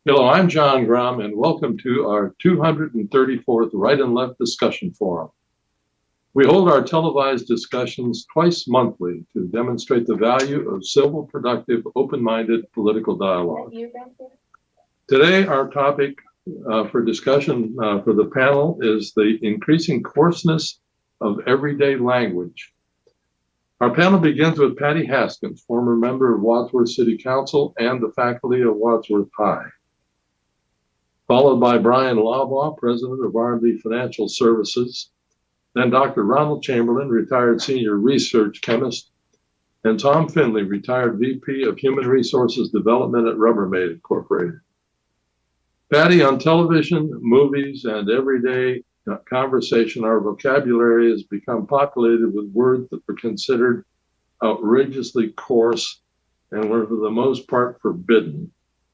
Hello, I'm John Grom, and welcome to our 234th Right and Left Discussion Forum. We hold our televised discussions twice monthly to demonstrate the value of civil, productive, open-minded political dialogue. Today, our topic for discussion for the panel is the increasing coarseness of everyday language. Our panel begins with Patty Haskins, former member of Wadsworth City Council and the faculty of Wadsworth High, followed by Bryan Laubaugh, president of R&D Financial Services, then Dr. Ronald Chamberlin, retired senior research chemist, and Tom Finley, retired VP of Human Resources Development at Rubbermaid Incorporated. Patty, on television, movies, and everyday conversation, our vocabulary has become populated with words that were considered outrageously coarse and were for the most part forbidden.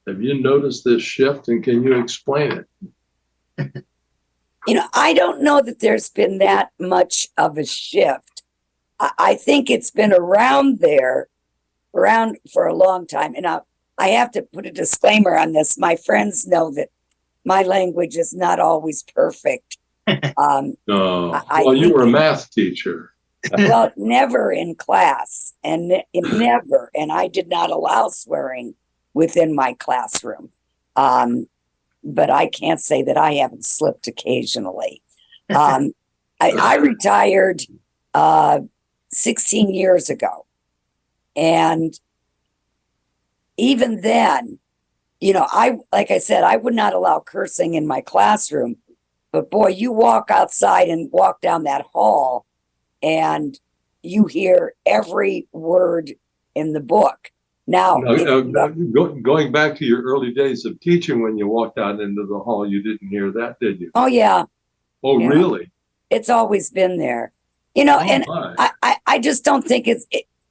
Have you noticed this shift, and can you explain it? I don't know that there's been that much of a shift. I think it's been around for a long time. And I have to put a disclaimer on this. My friends know that my language is not always perfect. Well, you were a math teacher. Well, never in class, and never. And I did not allow swearing within my classroom. But I can't say that I haven't slipped occasionally. I retired 16 years ago. And even then, like I said, I would not allow cursing in my classroom. But boy, you walk outside and walk down that hall and you hear every word in the book. Now, going back to your early days of teaching, when you walked out into the hall, you didn't hear that, did you? Oh, yeah. Oh, yeah. Really? It's always been there. I just don't think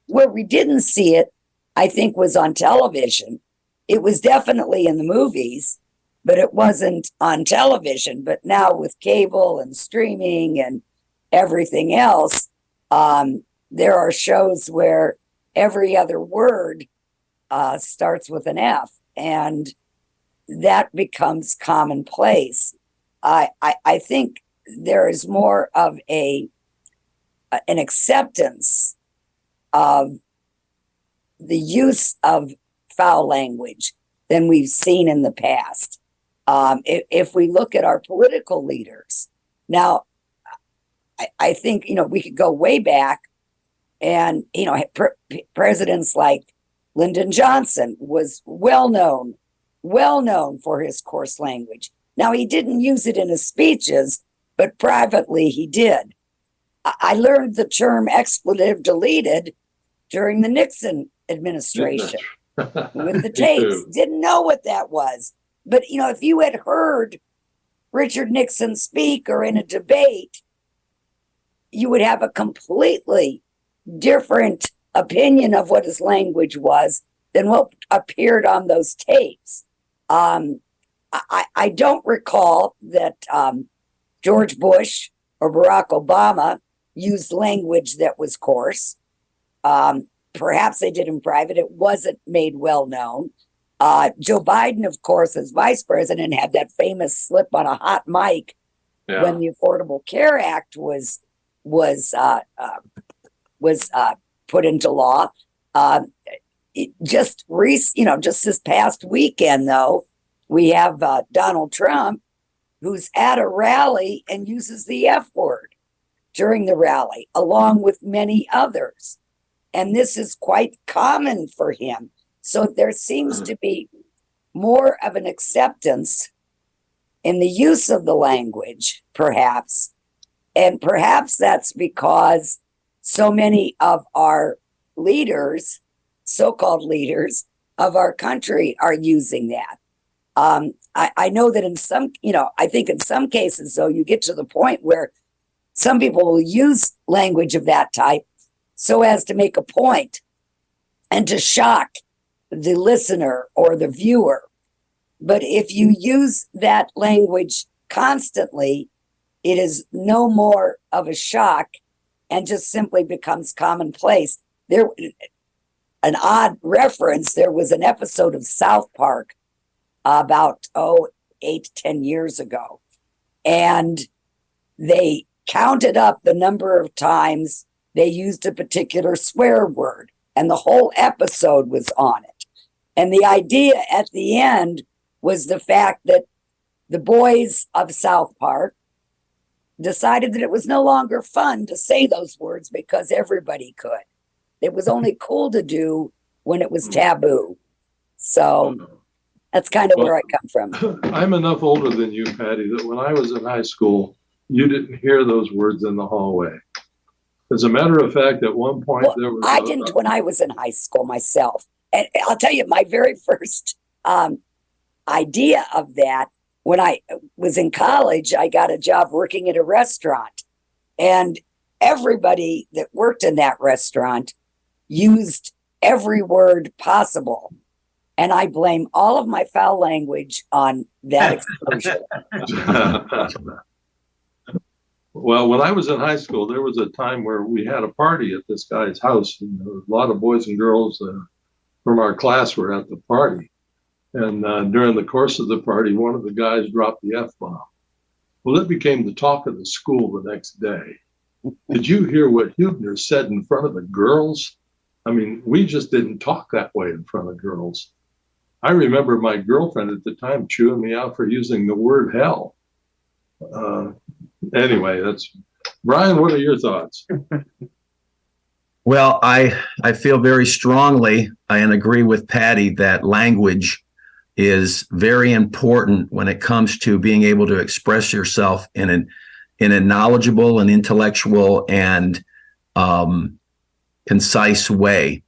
where we didn't see it, I think, was on television. It was definitely in the movies, but it wasn't on television. But now with cable and streaming and everything else, there are shows where every other word starts with an F, and that becomes commonplace. I think there is more of an acceptance of the use of foul language than we've seen in the past. If we look at our political leaders, now, I think, we could go way back and, presidents like Lyndon Johnson was well known for his coarse language. Now, he didn't use it in his speeches, but privately he did. I learned the term expletive deleted during the Nixon administration with the tapes. Didn't know what that was. But, if you had heard Richard Nixon speak or in a debate, you would have a completely different opinion of what his language was than what appeared on those tapes. I don't recall that George Bush or Barack Obama used language that was coarse. Perhaps they did in private. It wasn't made well known. Joe Biden, of course, as vice president, had that famous slip on a hot mic when the Affordable Care Act was put into law. Just this past weekend, though, we have Donald Trump, who's at a rally and uses the F word during the rally, along with many others. And this is quite common for him. So there seems to be more of an acceptance in the use of the language, perhaps. And perhaps that's because so many of our leaders, so-called leaders of our country, are using that. I know that I think in some cases, though, you get to the point where some people will use language of that type so as to make a point and to shock the listener or the viewer. But if you use that language constantly, it is no more of a shock and just simply becomes commonplace. An odd reference, there was an episode of South Park about 8 to 10 years ago. And they counted up the number of times they used a particular swear word, and the whole episode was on it. And the idea at the end was the fact that the boys of South Park decided that it was no longer fun to say those words because everybody could. It was only cool to do when it was taboo. So that's kind of where I come from. I'm enough older than you, Patty, that when I was in high school, you didn't hear those words in the hallway. As a matter of fact, at one point there was I didn't when I was in high school myself. And I'll tell you, my very first idea of that, when I was in college, I got a job working at a restaurant. And everybody that worked in that restaurant used every word possible. And I blame all of my foul language on that exposure. Well, when I was in high school, there was a time where we had a party at this guy's house. And there was a lot of boys and girls from our class were at the party. And during the course of the party, one of the guys dropped the F-bomb. Well, it became the talk of the school the next day. Did you hear what Huebner said in front of the girls? I mean, we just didn't talk that way in front of girls. I remember my girlfriend at the time chewing me out for using the word hell. Anyway, that's Bryan. What are your thoughts? Well, I feel very strongly and agree with Patty that language is very important when it comes to being able to express yourself in a knowledgeable and intellectual and concise way.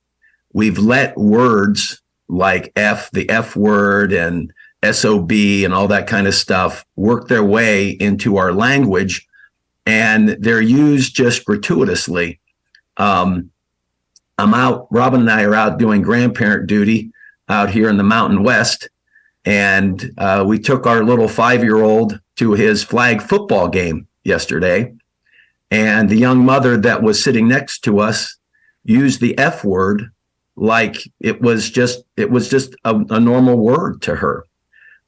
We've let words like the F word and SOB and all that kind of stuff work their way into our language, and they're used just gratuitously. Robin and I are out doing grandparent duty out here in the Mountain West, and we took our little 5-year-old to his flag football game yesterday, and the young mother that was sitting next to us used the F word like it was just a normal word to her.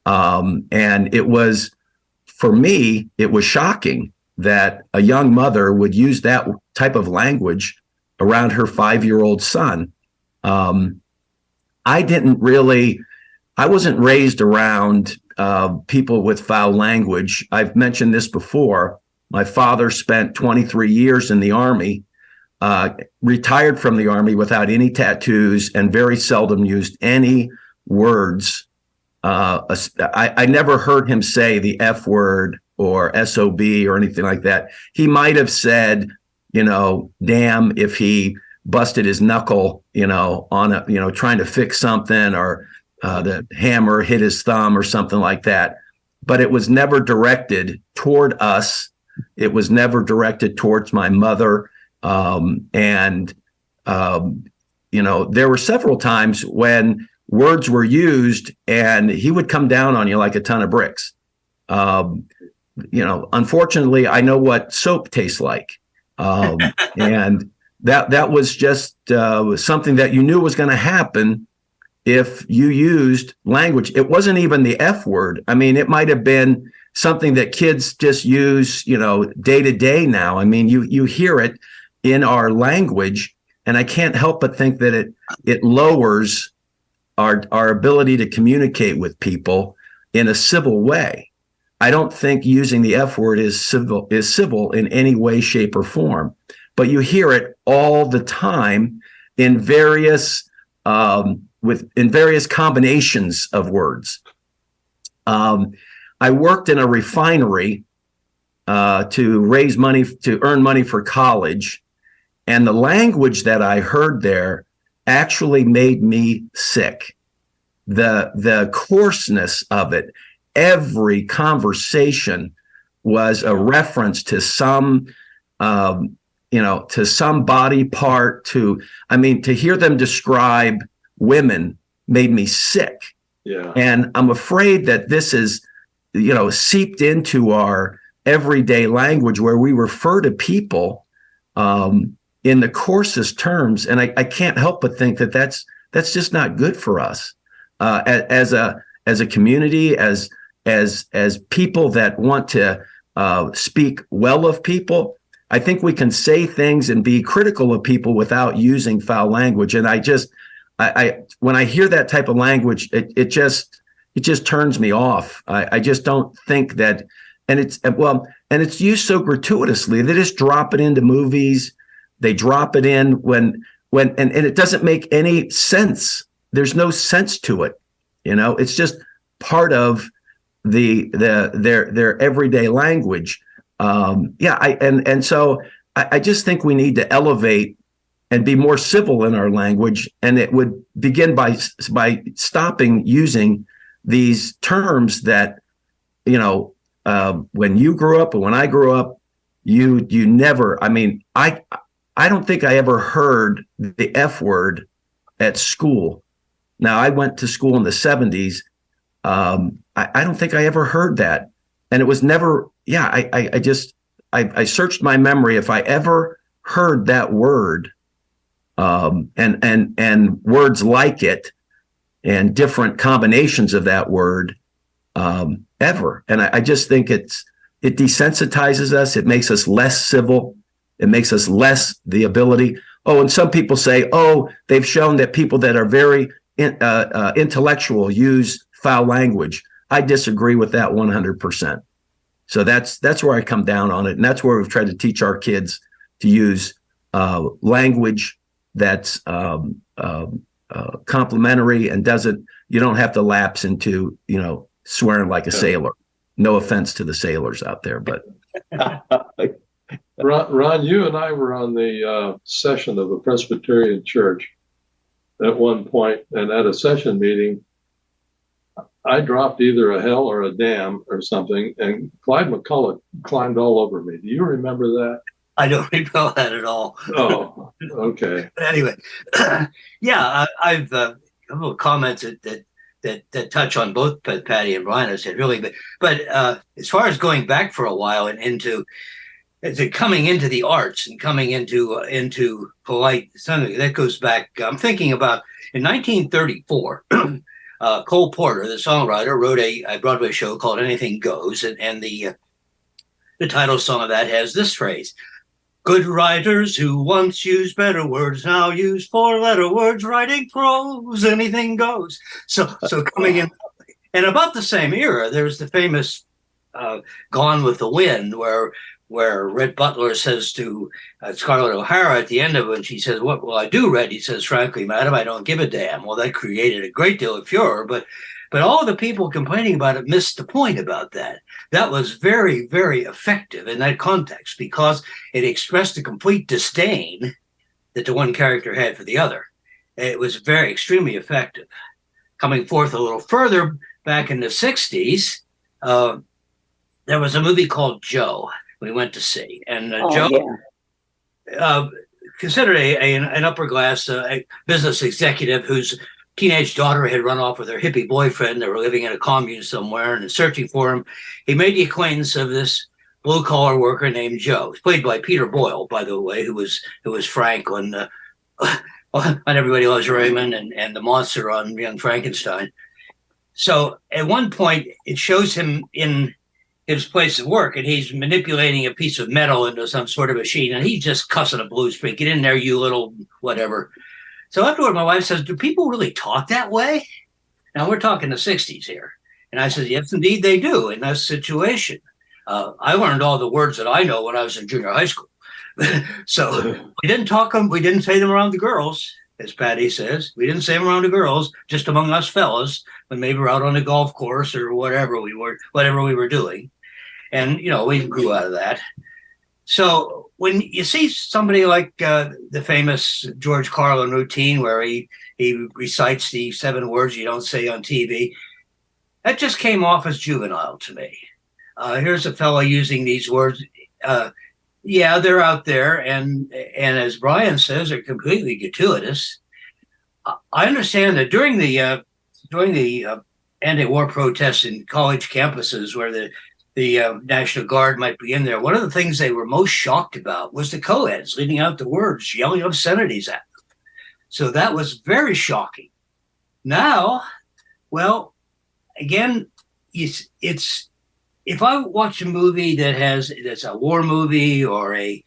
And it was, for me, it was shocking that a young mother would use that type of language around her 5-year-old son. I wasn't raised around people with foul language. I've mentioned this before. My father spent 23 years in the Army, retired from the Army without any tattoos, and very seldom used any words. I never heard him say the F word or SOB or anything like that. He might have said, damn, if he busted his knuckle, on trying to fix something, or the hammer hit his thumb or something like that. But it was never directed toward us. It was never directed towards my mother. There were several times when words were used and he would come down on you like a ton of bricks. Unfortunately, I know what soap tastes like. And that was just something that you knew was going to happen if you used language. It wasn't even the F word. I mean, it might have been something that kids just use, day to day now. I mean, you hear it in our language, and I can't help but think that it lowers our ability to communicate with people in a civil way. I don't think using the F word is civil in any way, shape, or form, but you hear it all the time in various combinations of words. I worked in a refinery to earn money for college, and the language that I heard there actually made me sick. The coarseness of it. Every conversation was a reference to some body part. To hear them describe women made me sick. Yeah. And I'm afraid that this is, seeped into our everyday language, where we refer to people in the coarsest terms. And I can't help but think that that's just not good for us. As as a community, as people that want to speak well of people. I think we can say things and be critical of people without using foul language. And I when I hear that type of language, it just turns me off. I just don't think that, and it's used so gratuitously. They just drop it into movies. They drop it in when it doesn't make any sense. There's no sense to it. It's just part of their everyday language. So I just think we need to elevate and be more civil in our language, and it would begin by stopping using these terms that when you grew up and when I grew up, you never. I mean, I don't think I ever heard the F word at school. Now, I went to school in the 70s. I don't think I ever heard that. And it was never, I searched my memory if I ever heard that word, and words like it and different combinations of that word, ever. And I just think it desensitizes us. It makes us less civil. It makes us less the ability. Oh, and some people say, they've shown that people that are very intellectual use foul language. I disagree with that 100%. So that's where I come down on it. And that's where we've tried to teach our kids to use language that's complimentary and you don't have to lapse into, swearing like a sailor. No offense to the sailors out there, but. Ron, you and I were on the session of a Presbyterian church at one point, and at a session meeting, I dropped either a hell or a damn or something, and Clyde McCullough climbed all over me. Do you remember that? I don't recall that at all. Oh, okay. But anyway, I've a couple of comments that touch on both Patty and Bryan. I said really, but as far as going back for a while and into coming into the arts and coming into polite something that goes back. I'm thinking about in 1934. Cole Porter, the songwriter, wrote a Broadway show called Anything Goes, and the title song of that has this phrase: "Good writers who once used better words now use four-letter words, writing prose, anything goes." So coming in, and about the same era, there's the famous "Gone with the Wind," where Red Butler says to Scarlett O'Hara at the end of it, and she says, "What will I do, Red?" He says, "Frankly, madam, I don't give a damn." Well, that created a great deal of furor, but all the people complaining about it missed the point about that. That was very, very effective in that context because it expressed a complete disdain that the one character had for the other. It was very extremely effective. Coming forth a little further, back in the 60s, there was a movie called Joe we went to see. And Joe, considered an upper class business executive whose teenage daughter had run off with her hippie boyfriend. They were living in a commune somewhere and searching for him. He made the acquaintance of this blue collar worker named Joe. He's played by Peter Boyle, by the way, who was Frank on Everybody Loves Raymond and the monster on Young Frankenstein. So at one point, it shows him in his place of work, and he's manipulating a piece of metal into some sort of machine, and he's just cussing a blues freak. Get in there, you little whatever. So afterward, my wife says, "Do people really talk that way?" Now, we're talking the 60s here. And I said, "Yes, indeed, they do in that situation." I learned all the words that I know when I was in junior high school. So we didn't talk them. We didn't say them around the girls, as Patty says. We didn't say them around the girls, just among us fellas, when maybe we're out on the golf course or whatever we were doing. And, we grew out of that. So when you see somebody like the famous George Carlin routine where he recites the 7 words you don't say on TV, that just came off as juvenile to me. Here's a fellow using these words. They're out there. And as Bryan says, they're completely gratuitous. I understand that during the anti-war protests in college campuses where the National Guard might be in there, one of the things they were most shocked about was the co-eds leading out the words, yelling obscenities at them. So that was very shocking. Now, well, again, it's if I watch a movie that's a war movie or a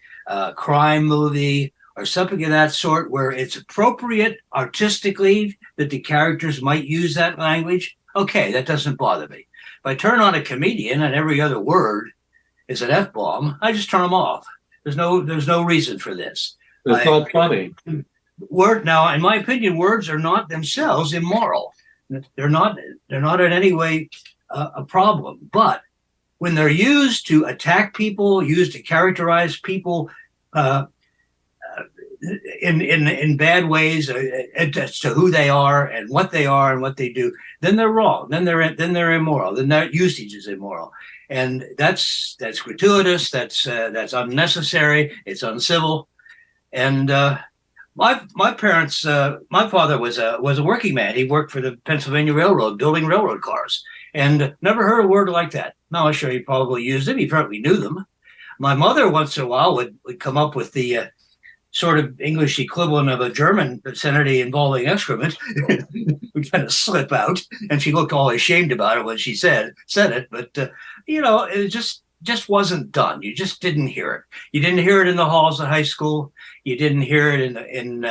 crime movie or something of that sort, where it's appropriate artistically that the characters might use that language, okay, that doesn't bother me. If I turn on a comedian and every other word is an F-bomb, I just turn them off. There's no reason for this. It's not funny. Now, in my opinion, words are not themselves immoral. They're not in any way a problem. But when they're used to attack people, used to characterize people in bad ways as to who they are and what they do, then they're wrong. Then they're immoral. Then that usage is immoral, and that's gratuitous. That's unnecessary. It's uncivil, and my parents. My father was a working man. He worked for the Pennsylvania Railroad, building railroad cars, and never heard a word like that. Now I'm sure he probably used them. He probably knew them. My mother once in a while would come up with the sort of English equivalent of a German obscenity involving excrement. We kind of slip out, and she looked all ashamed about it when she said it. But it just wasn't done. You just didn't hear it. You didn't hear it in the halls of high school. You didn't hear it in.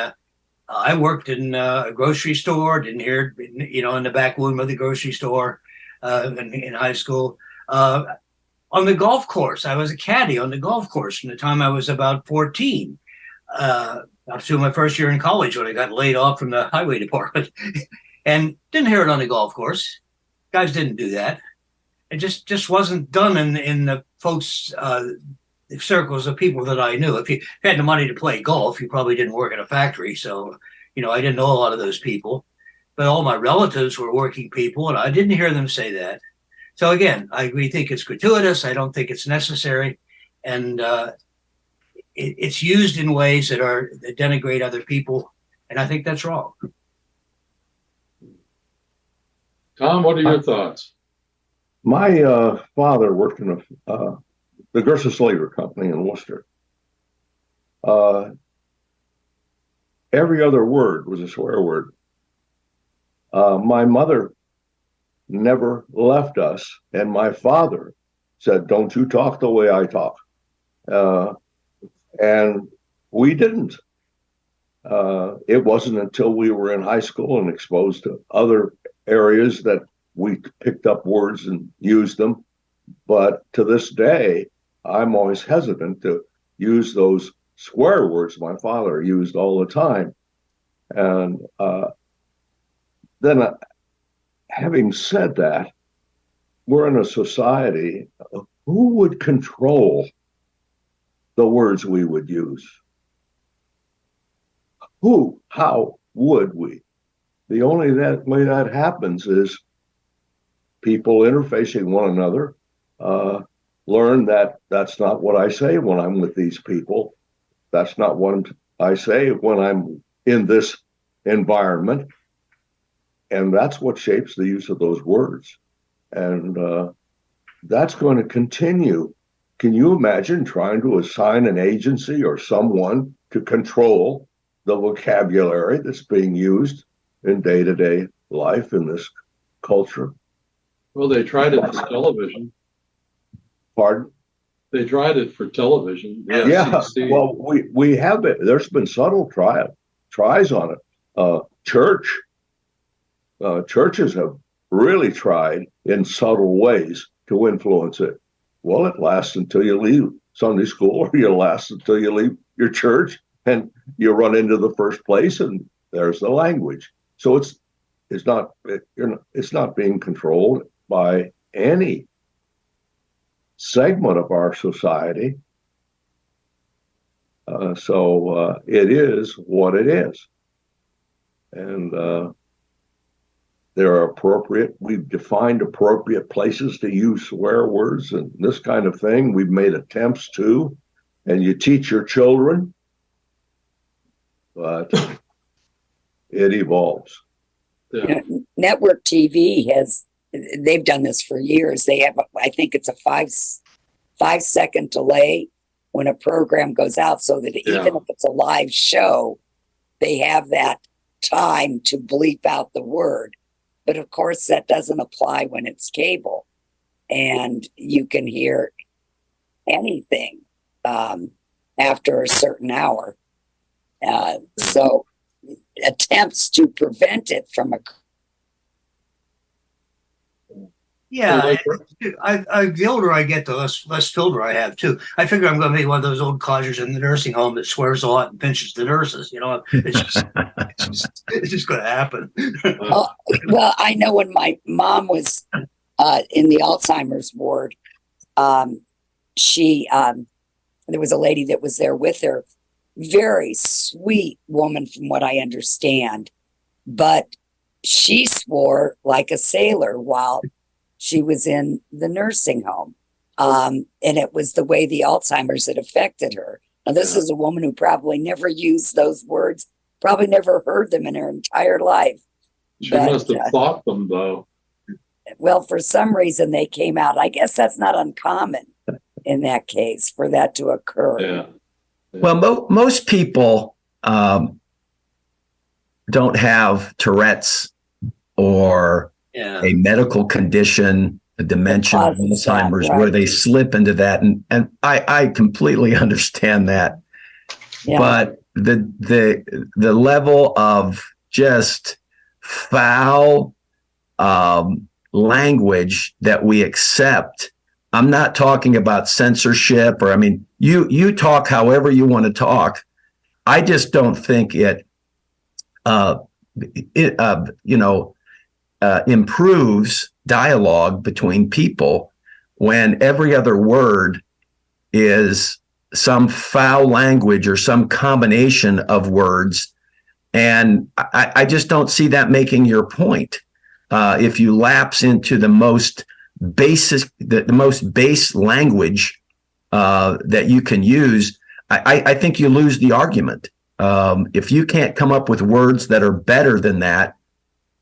I worked in a grocery store. Didn't hear it, in the back room of the grocery store in high school. On the golf course, I was a caddy on the golf course from the time I was about 14. Up to my first year in college when I got laid off from the highway department, and didn't hear it on the golf course. Guys didn't do that. It just wasn't done in the folks circles of people that I knew. If you had the money to play golf, you probably didn't work at a factory. So, I didn't know a lot of those people, but all my relatives were working people, and I didn't hear them say that. So again, we think it's gratuitous. I don't think it's necessary, and it's used in ways that denigrate other people, and I think that's wrong. Tom, what are your thoughts? My father worked in the Gerson Slater Company in Worcester. Every other word was a swear word. My mother never left us, and my father said, "Don't you talk the way I talk." And we didn't. It wasn't until we were in high school and exposed to other areas that we picked up words and used them. But to this day, I'm always hesitant to use those swear words my father used all the time. And then having said that, we're in a society, who would control the words we would use? Who? How would we? The only way that happens is people interfacing one another learn that that's not what I say when I'm with these people. That's not what I say when I'm in this environment. And that's what shapes the use of those words. And that's going to continue. Can you imagine trying to assign an agency or someone to control the vocabulary that's being used in day-to-day life in this culture? Well, they tried it for television. Pardon? They tried it for television. Yeah. WCTV. Well, we have it. There's been subtle tries on it. Churches have really tried in subtle ways to influence it. Well, it lasts until you leave Sunday school, or you last until you leave your church, and you run into the first place, and there's the language. So it's not being controlled by any segment of our society. So it is what it is, and we've defined appropriate places to use swear words and this kind of thing. We've made attempts to, and you teach your children, but it evolves. Yeah. Network TV they've done this for years. They have, I think it's a 5-second delay when a program goes out, so that even if it's a live show, they have that time to bleep out the word. But of course, that doesn't apply when it's cable, and you can hear anything after a certain hour. So attempts to prevent it from occurring. Yeah, the older I get, the less filter I have too. I figure I'm going to be one of those old codgers in the nursing home that swears a lot and pinches the nurses. You know, it's just going to happen. Well, I know when my mom was in the Alzheimer's ward, she there was a lady that was there with her, very sweet woman from what I understand, but she swore like a sailor while she was in the nursing home. And it was the way the Alzheimer's had affected her. Now, this is a woman who probably never used those words, probably never heard them in her entire life. She must have thought them, though. Well, for some reason, they came out. I guess that's not uncommon in that case for that to occur. Yeah. Well, most people don't have Tourette's or a medical condition, a dementia, Alzheimer's, right, where they slip into that. And I completely understand that. Yeah. But the level of just foul language that we accept, I'm not talking about censorship, or, I mean, you talk however you want to talk. I just don't think it improves dialogue between people when every other word is some foul language or some combination of words. And I just don't see that making your point. If you lapse into the most basic, the most base language that you can use, I think you lose the argument. If you can't come up with words that are better than that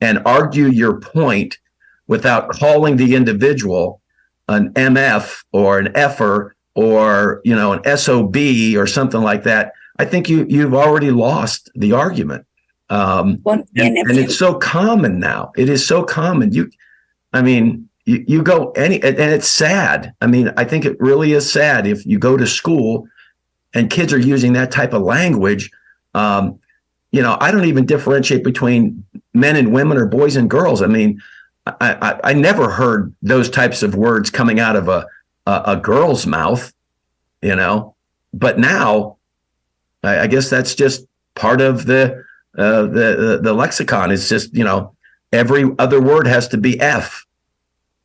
and argue your point without calling the individual an MF or an F'er or, an SOB or something like that, I think you've already lost the argument. And it's so common now. It is so common. You go and it's sad. I mean, I think it really is sad if you go to school and kids are using that type of language. I don't even differentiate between men and women or boys and girls. I mean, I never heard those types of words coming out of a girl's mouth, but now I guess that's just part of the lexicon. Is just, every other word has to be F,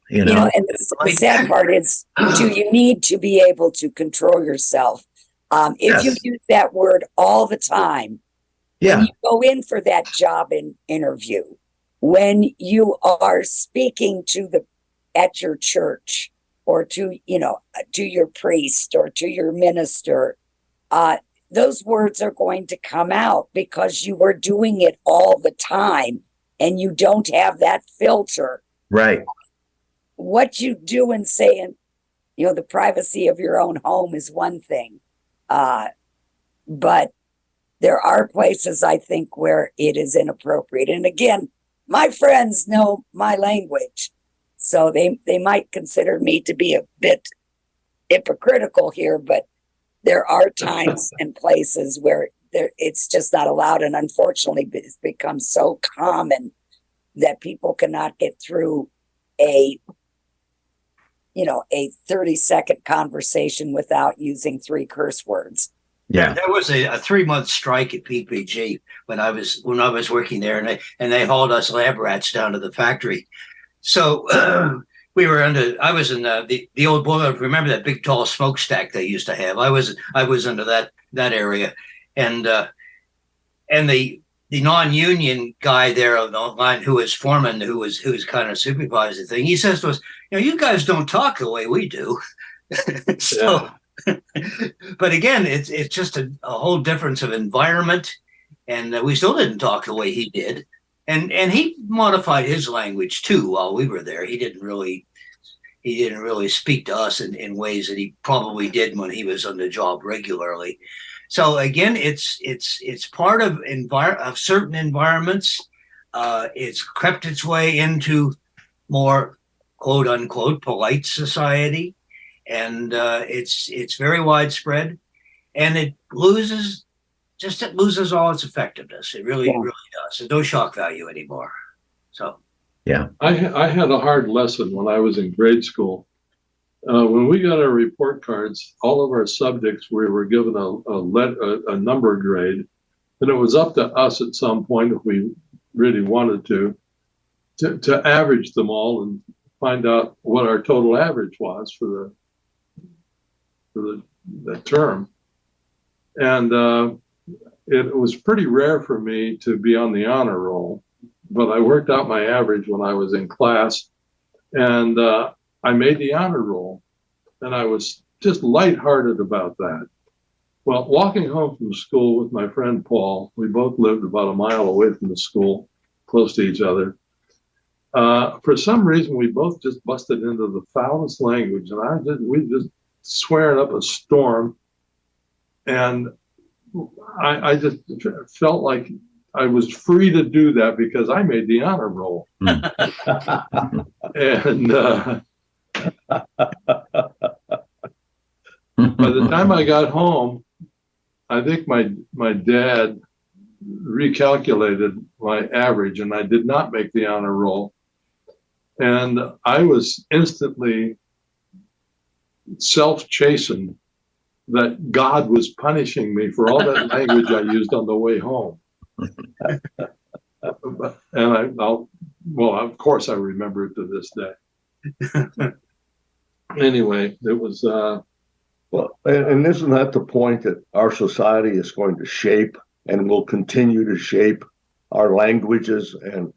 and the sad part is, you need to be able to control yourself. If you use that word all the time, when you go in for that job interview, when you are speaking at your church or to your priest or to your minister, those words are going to come out because you are doing it all the time and you don't have that filter. Right. What you do and say in, the privacy of your own home is one thing. But there are places, I think, where it is inappropriate. And again, my friends know my language, so they might consider me to be a bit hypocritical here, but there are times and places where it's just not allowed. And unfortunately, it's become so common that people cannot get through a 30-second conversation without using 3 curse words. Yeah, there was a 3-month strike at PPG when I was working there, and they hauled us lab rats down to the factory. So I was in the old boiler. Remember that big tall smokestack they used to have? I was under that area, and the non-union guy there on the line, who was foreman, who was kind of supervising the thing, he says to us, you guys don't talk the way we do. So. Yeah. But again, it's just a whole difference of environment, and we still didn't talk the way he did, and he modified his language too while we were there. He didn't really speak to us in ways that he probably did when he was on the job regularly. So again, it's part of certain environments. It's crept its way into more quote unquote polite society, and it's very widespread, and it loses all its effectiveness. It really does. There's no shock value anymore. So I had a hard lesson when I was in grade school. When we got our report cards, all of our subjects, we were given a number grade, and it was up to us at some point, if we really wanted to average them all and find out what our total average was for the term. And it was pretty rare for me to be on the honor roll, but I worked out my average when I was in class, and I made the honor roll, and I was just lighthearted about that. Well, walking home from school with my friend Paul, we both lived about a mile away from the school, close to each other. For some reason, we both just busted into the foulest language, and we just swearing up a storm, and I just felt like I was free to do that because I made the honor roll. And by the time I got home, I think my dad recalculated my average, and I did not make the honor roll. And I was instantly self-chastened that God was punishing me for all that language I used on the way home. And well, of course I remember it to this day. Anyway, it was well, and isn't that the point, that our society is going to shape and will continue to shape our languages, and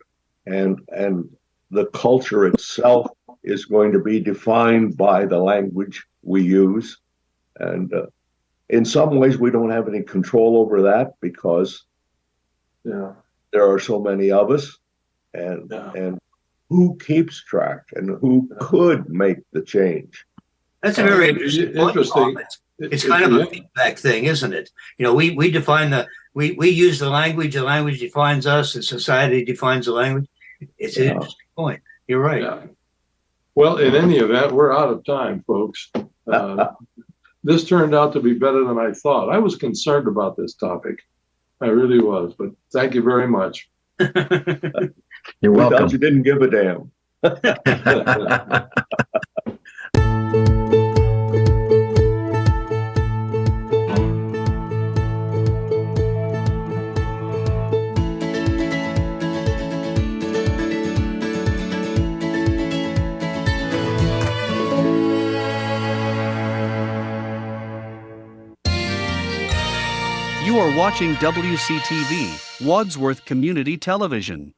the culture itself is going to be defined by the language we use. And in some ways, we don't have any control over that because there are so many of us, and who keeps track and who could make the change. that's a very interesting point. It's kind of a feedback thing, isn't it? You know, we define we use the language defines us, and society defines the language. It's an interesting point. You're right. Yeah. Well, in any event, we're out of time, folks. This turned out to be better than I thought. I was concerned about this topic. I really was, but thank you very much. You're welcome. Thought you didn't give a damn. You are watching WCTV, Wadsworth Community Television.